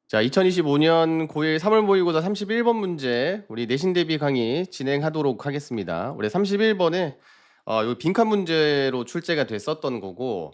자, 2025년 고1 3월 모의고사 31번 문제 우리 내신 대비 강의 진행하도록 하겠습니다. 우리 31번에 요 빈칸 문제로 출제가 됐었던 거고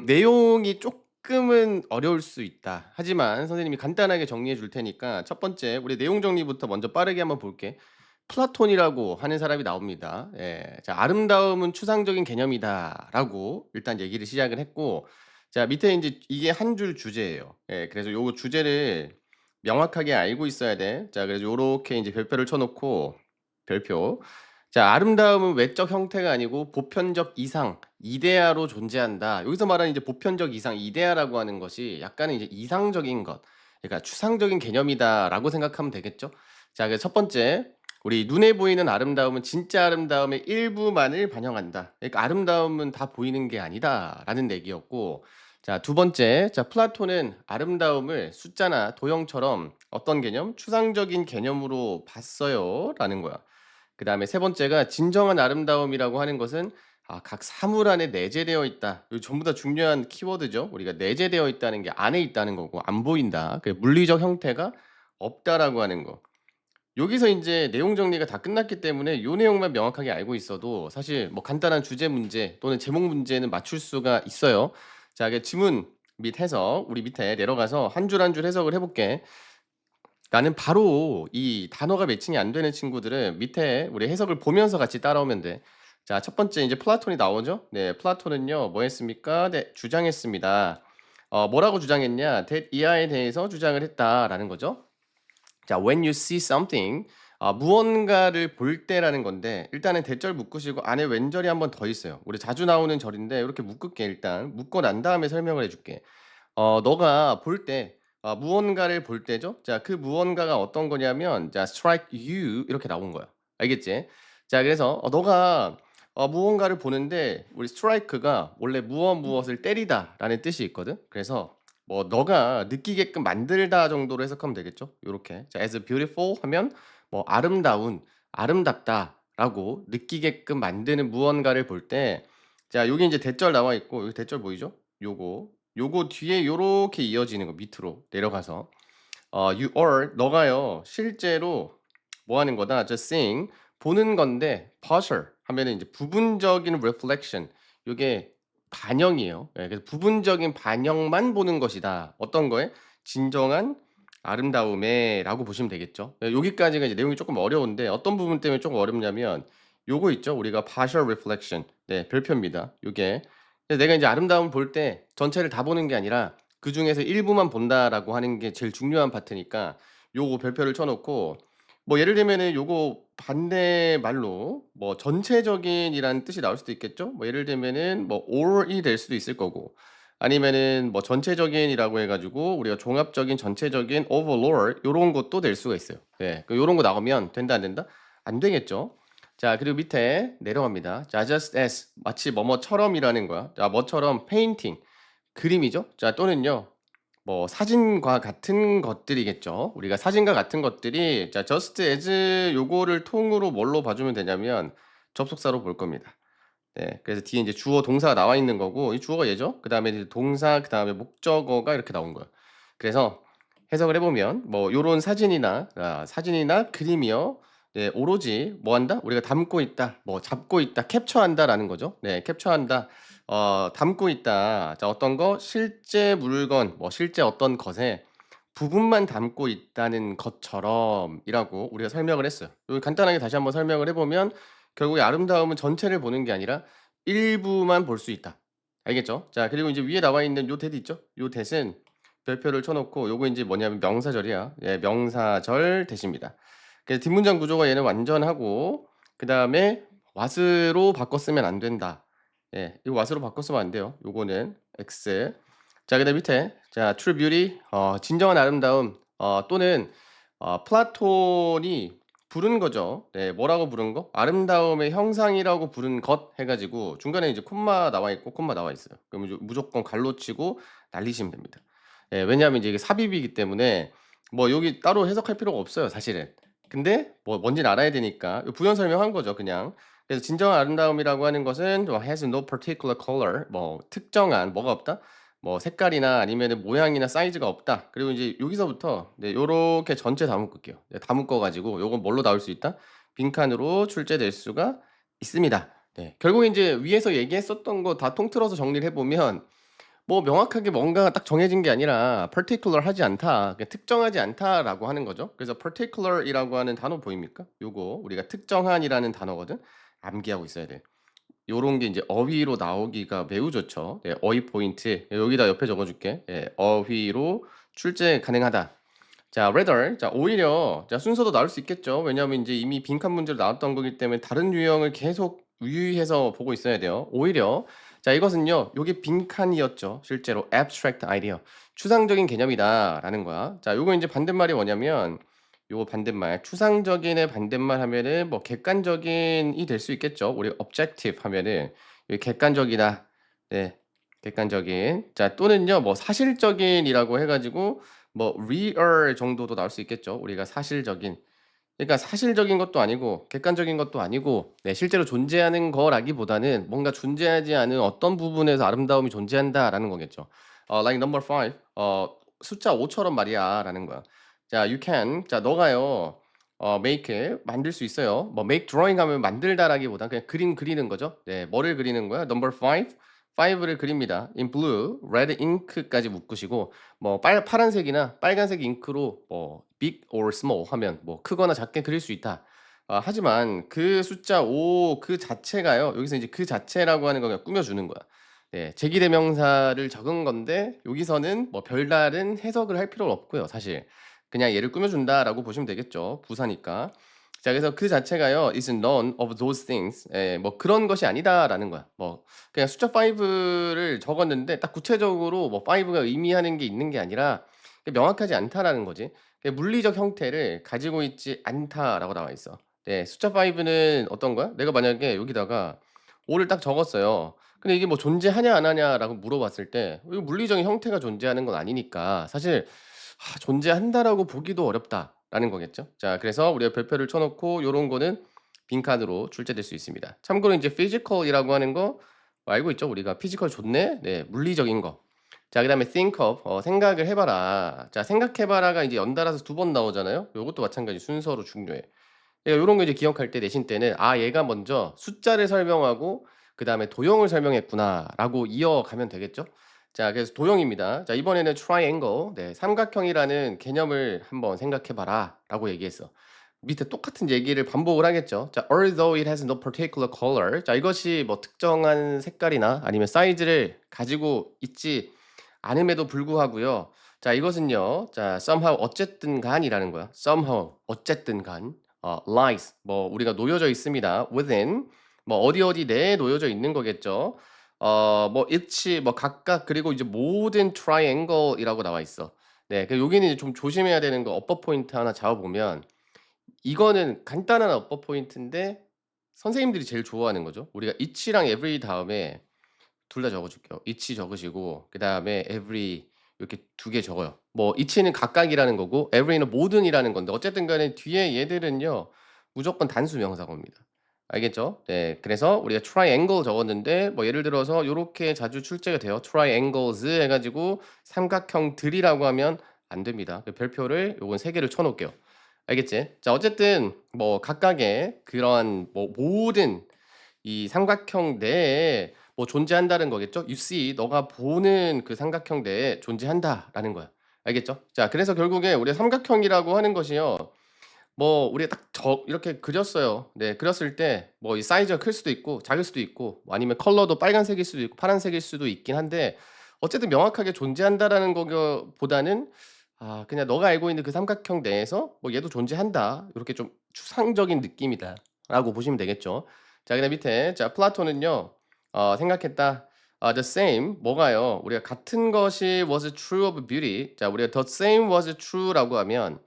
내용이 조금은 어려울 수 있다. 하지만 선생님이 간단하게 정리해 줄 테니까 첫 번째 우리 내용 정리부터 먼저 빠르게 한번 볼게. 플라톤이라고 하는 사람이 나옵니다. 예. 자, 아름다움은 추상적인 개념이다라고 일단 얘기를 시작을 했고 자, 밑에 인제 이게 한 줄 주제예요. 예. 그래서 요거 주제를 명확하게 알고 있어야 돼. 자, 그래서 요렇게 인제 별표를 쳐 놓고 별표. 자, 아름다움은 외적 형태가 아니고 보편적 이상, 이데아로 존재한다. 여기서 말하는 이제 보편적 이상, 이데아라고 하는 것이 약간은 이제 이상적인 것, 그러니까 추상적인 개념이다라고 생각하면 되겠죠? 자, 그래서 첫 번째, 우리 눈에 보이는 아름다움은 진짜 아름다움의 일부만을 반영한다. 그러니까 아름다움은 다 보이는 게 아니다라는 얘기였고, 자, 두 번째, 자, 플라톤은 아름다움을 숫자나 도형처럼 어떤 개념? 추상적인 개념으로 봤어요라는 거야. 그다음에 세 번째가 진정한 아름다움이라고 하는 것은 각 사물 안에 내재되어 있다. 이 전부 다 중요한 키워드죠. 우리가 내재되어 있다는 게 안에 있다는 거고 안 보인다. 그 물리적 형태가 없다라고 하는 거. 여기서 인제 내용 정리가 다 끝났기 때문에 요 내용만 명확하게 알고 있어도 사실 뭐 간단한 주제 문제 또는 제목 문제는 맞출 수가 있어요. 자, 그 지문 및 해석 우리 밑에 내려가서 한 줄 한 줄 해석을 해 볼게. 나는 바로 이 단어가 매칭이 안 되는 친구들은 밑에 우리 해석을 보면서 같이 따라오면 돼. 자, 첫 번째 인제 플라톤이 나오죠? 네. 플라톤은요 뭐 했습니까? 네. 주장했습니다. 뭐라고 주장했냐? that 이하에 대해서 주장을 했다라는 거죠. 자, when you see something 무언가를 볼 때라는 건데 일단은 대절 묶으시고 안에 왼절이 한 번 더 있어요. 우리 자주 나오는 절인데 이렇게 묶을게 일단. 묶고 난 다음에 설명을 해 줄게. 너가 볼 때 무언가를 볼 때죠. 자, 그 무언가가 어떤 거냐면 자, strike you 이렇게 나온 거야. 알겠지? 자, 그래서 너가 무언가를 보는데 우리 strike가 원래 무엇을 때리다라는 뜻이 있거든. 그래서 뭐 너가 느끼게끔 만들다 정도로 해석하면 되겠죠. 요렇게. 자, as beautiful 하면 뭐 아름다운, 아름답다라고 느끼게끔 만드는 무언가를 볼 때 자, 여기 인제 대절 나와 있고 여기 대절 보이죠? 요거 뒤에 요렇게 이어지는 거 밑으로 내려가서 you are 너가요 실제로 뭐 하는 거다 just seeing 보는 건데 partial 하면은 이제 부분적인 reflection 요게 반영이에요. 예, 그래서 부분적인 반영만 보는 것이다. 어떤 거에? 진정한 아름다움에라고 보시면 되겠죠. 예, 여기까지가 이제 내용이 조금 어려운데 어떤 부분 때문에 조금 어렵냐면 요거 있죠. 우리가 partial reflection. 네, 별표입니다. 요게. 그래서 내가 이제 아름다움을 볼 때 전체를 다 보는 게 아니라 그중에서 일부만 본다라고 하는 게 제일 중요한 파트니까 요거 별표를 쳐 놓고 뭐 예를 들면은 요거 반대말로 뭐 전체적인이라는 뜻이 나올 수도 있겠죠? 뭐 예를 들면은 뭐 all이 될 수도 있을 거고 아니면은 뭐 전체적인이라고 해 가지고 우리가 종합적인 전체적인 overall 요런 것도 될 수가 있어요. 예. 그 요런 거 나오면 된다 안 된다? 안 되겠죠. 자, 그리고 밑에 내려갑니다. 자, just as 마치 뭐뭐처럼이라는 거야. 자, 뭐처럼 painting 그림이죠. 자, 또는요. 뭐 사진과 같은 것들이겠죠. 우리가 사진과 같은 것들이 자 just as 요거를 통으로 뭘로 봐주면 되냐면 접속사로 볼 겁니다. 네. 그래서 뒤에 인제 주어 동사가 나와 있는 거고 이 주어가 얘죠. 그다음에 이제 동사 그다음에 목적어가 이렇게 나온 거예요. 그래서 해석을 해 보면 뭐 요런 사진이나 그림이요. 네, 오로지 뭐 한다? 우리가 담고 있다. 뭐 잡고 있다. 캡처한다라는 거죠. 네. 캡처한다. 담고 있다. 자, 어떤 거? 실제 물건, 뭐 실제 어떤 것에 부분만 담고 있다는 것처럼이라고 우리가 설명을 했어요. 요거 간단하게 다시 한번 설명을 해 보면 결국에 아름다움은 전체를 보는 게 아니라 일부만 볼 수 있다. 알겠죠? 자, 그리고 인제 위에 나와 있는 요 that 있죠? 요 that은 별표를 쳐 놓고 요거 인제 뭐냐면 명사절이야. 예, 명사절 that입니다. 그래서 뒷문장 구조가 얘는 완전하고 그다음에 was로 바꿔 쓰면 안 된다. 예. 이거 was로 바꿔 쓰면 안 돼요. 요거는 X. 자, 그다음 밑에 자 true beauty 진정한 아름다움 또는 플라톤이 부른 거죠. 네. 뭐라고 부른 거? 아름다움의 형상이라고 부른 것 해 가지고 중간에 이제 콤마 나와 있고 콤마 나와 있어요. 그러면 무조건 갈로 치고 날리시면 됩니다. 예. 왜냐하면 이제 이게 삽입이기 때문에 뭐 여기 따로 해석할 필요가 없어요, 사실은. 근데 뭐 뭔지는 알아야 되니까 부연 설명한 거죠, 그냥. 그래서 진정한 아름다움이라고 하는 것은 has no particular color 뭐 특정한 뭐가 없다? 뭐 색깔이나 아니면은 모양이나 사이즈가 없다. 그리고 이제 여기서부터 네 요렇게 전체 다 묶을게요. 네 다 묶어 가지고 요건 뭘로 나올 수 있다? 빈칸으로 출제될 수가 있습니다. 네. 결국에 인제 위에서 얘기했었던 거 다 통틀어서 정리를 해 보면 뭐 명확하게 뭔가가 딱 정해진 게 아니라 particular하지 않다. 그러니까 특정하지 않다라고 하는 거죠. 그래서 particular이라고 하는 단어 보입니까? 요거 우리가 특정한이라는 단어거든. 암기하고 있어야 돼. 요런 게 인제 어휘로 나오기가 매우 좋죠. 예 어휘 포인트 여기다 옆에 적어 줄게. 예 어휘로 출제 가능하다. 자 rather 자 오히려 자 순서도 나올 수 있겠죠. 왜냐하면 인제 이미 빈칸 문제로 나왔던 거기 때문에 다른 유형을 계속 유의해서 보고 있어야 돼요. 오히려 자 이것은요. 요게 빈칸이었죠. 실제로 abstract idea 추상적인 개념이다라는 거야. 자 요거 인제 반대말이 뭐냐면 요 반대말 추상적인의 반대말 하면은 뭐 객관적인이 될 수 있겠죠. 우리 objective 하면은 이 객관적이다. 네. 객관적인. 자 또는요 뭐 사실적인이라고 해 가지고 뭐 real 정도도 나올 수 있겠죠. 우리가 사실적인. 그러니까 사실적인 것도 아니고 객관적인 것도 아니고 네 실제로 존재하는 거라기보다는 뭔가 존재하지 않은 어떤 부분에서 아름다움이 존재한다라는 거겠죠. like number 5 숫자 5처럼 말이야라는 거야. 자 you can 자 너가요 make 만들 수 있어요. 뭐 make drawing 하면 만들다라기보단 그냥 그림 그리는 거죠. 네 뭐를 그리는 거야? number 5 를 그립니다. in blue, red ink까지 묶으시고 뭐 파란색이나 빨간색 잉크로 뭐 big or small 하면 뭐 크거나 작게 그릴 수 있다. 하지만 그 숫자 5 그 자체가요. 여기서 이제 그 자체라고 하는 거 그냥 꾸며 주는 거야. 네. 제기대명사를 적은 건데 여기서는 뭐 별다른 해석을 할 필요는 없고요, 사실. 그냥 얘를 꾸며 준다라고 보시면 되겠죠. 부사니까. 자 그래서 그 자체가요. is none of those things. 예. 뭐 그런 것이 아니다라는 거야. 뭐 그냥 숫자 5를 적었는데 딱 구체적으로 뭐 5가 의미하는 게 있는 게 아니라 명확하지 않다라는 거지. 물리적 형태를 가지고 있지 않다라고 나와 있어. 네. 숫자 5는 어떤 거야? 내가 만약에 여기다가 5를 딱 적었어요. 근데 이게 뭐 존재하냐 안 하냐라고 물어봤을 때 이거 물리적인 형태가 존재하는 건 아니니까 사실 '존재한다.'라고 보기도 어렵다라는 거겠죠. 자 그래서 우리가 별표를 쳐 놓고 요런 거는 빈칸으로 출제될 수 있습니다. 참고로 인제 physical이라고 하는 거 알고 있죠? 우리가 피지컬 좋네. 네. 물리적인 거. 자 그다음에 think of 생각을 해 봐라. 자 생각해 봐라가 이제 연달아서 2번 나오잖아요. 요것도 마찬가지 순서로 중요해. 그러니까 요런 거 이제 기억할 때 내신 때는 '아 얘가 먼저 숫자를 설명하고 그다음에 도형을 설명했구나.'라고 이어가면 되겠죠? 자 그래서 도형입니다. 자 이번에는 triangle 네 삼각형이라는 개념을 한번 생각해 봐라라고 얘기했어. 밑에 똑같은 얘기를 반복을 하겠죠. 자 although it has no particular color 자 이것이 뭐 특정한 색깔이나 아니면 사이즈를 가지고 있지 않음에도 불구하고요. 자 이것은요. 자 somehow 어쨌든 간이라는 거야. somehow 어쨌든 간 lies 뭐 우리가 놓여져 있습니다. within 뭐 어디 어디 내에 놓여져 있는 거겠죠. 뭐 each 뭐 각각 그리고 이제 모든 triangle이라고 나와 있어. 네. 여기는 이제 좀 조심해야 되는 거 업버 포인트 하나 잡아 보면 이거는 간단한 업버 포인트인데 선생님들이 제일 좋아하는 거죠. 우리가 each랑 every 다음에 둘 다 적어 줄게요. each 적으시고 그다음에 every 이렇게 2개 적어요. 뭐 each는 각각이라는 거고 every는 모든이라는 건데 어쨌든 간에 뒤에 얘들은요. 무조건 단수 명사어입니다. 알겠죠? 네. 그래서 우리가 triangle 적었는데 뭐 예를 들어서 요렇게 자주 출제가 돼요. triangles 해 가지고 삼각형들이라고 하면 안 됩니다. 별표를 요건 3 개를 쳐 놓을게요. 알겠지? 자 어쨌든 뭐 각각의 그러한 뭐 모든 이 삼각형 내에 뭐 존재한다는 거겠죠. You see 너가 보는 그 삼각형 내에 존재한다라는 거야. 알겠죠? 자 그래서 결국에 우리가 삼각형이라고 하는 것이요. 뭐 우리가 딱 이렇게 그렸어요. 네 그렸을 때 뭐 이 사이즈가 클 수도 있고 작을 수도 있고 뭐 아니면 컬러도 빨간색일 수도 있고 파란색일 수도 있긴 한데 어쨌든 명확하게 존재한다라는 거 보다는 그냥 너가 알고 있는 그 삼각형 내에서 뭐 '얘도 존재한다.' 요렇게 좀 추상적인 느낌이다라고 보시면 되겠죠. 자 그다음 밑에 자 플라톤은요. 생각했다. the same 뭐가요? 우리가 같은 것이 was true of beauty. 자 우리가 the same was true라고 하면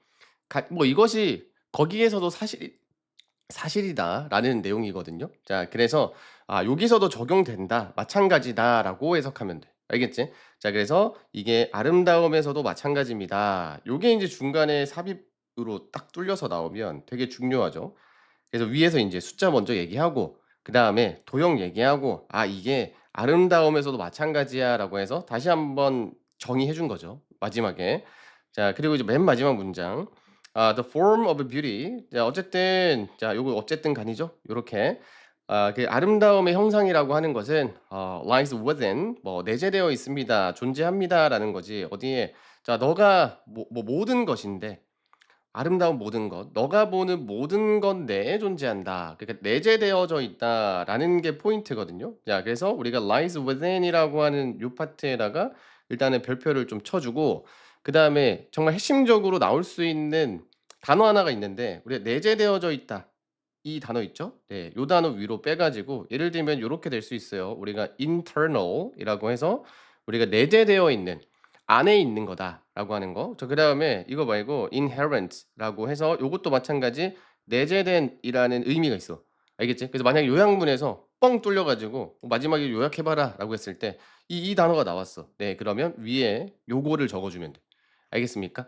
뭐 이것이 거기에서도 사실이다라는 내용이거든요. 자 그래서 여기서도 적용된다. 마찬가지다라고 해석하면 돼. 알겠지? 자 그래서 이게 아름다움에서도 마찬가지입니다. 요게 인제 중간에 삽입으로 딱 뚫려서 나오면 되게 중요하죠. 그래서 위에서 인제 숫자 먼저 얘기하고 그다음에 도형 얘기하고 이게 아름다움에서도 마찬가지야라고 해서 다시 한번 정의해 준 거죠. 마지막에. 자, 그리고 이제 맨 마지막 문장. The form of beauty. 자, 어쨌든 자, 요거 어쨌든 간이죠. 요렇게. 그 아름다움의 형상이라고 하는 것은 lies within 뭐 내재되어 있습니다. 존재합니다라는 거지. 어디에 자, 너가 뭐 모든 것인데 아름다운 모든 것, 너가 보는 모든 건 내에 존재한다. 그러니까 내재되어져 있다라는 게 포인트거든요. 자, 그래서 우리가 lies within이라고 하는 요 파트에다가 일단은 별표를 좀 쳐주고 그 다음에 정말 핵심적으로 나올 수 있는 단어 하나가 있는데 우리가 내재되어져 있다. 이 단어 있죠? 네, 요 단어 위로 빼가지고 예를 들면 요렇게 될 수 있어요. 우리가 internal이라고 해서 우리가 내재되어 있는 안에 있는 거다라고 하는 거. 저 그다음에 이거 말고 inherent라고 해서 요것도 마찬가지 내재된이라는 의미가 있어. 알겠지? 그래서 만약에 요약문에서 뻥 뚫려 가지고 마지막에 요약해 봐라라고 했을 때 이 단어가 나왔어. 네, 그러면 위에 요거를 적어 주면 돼. 알겠습니까?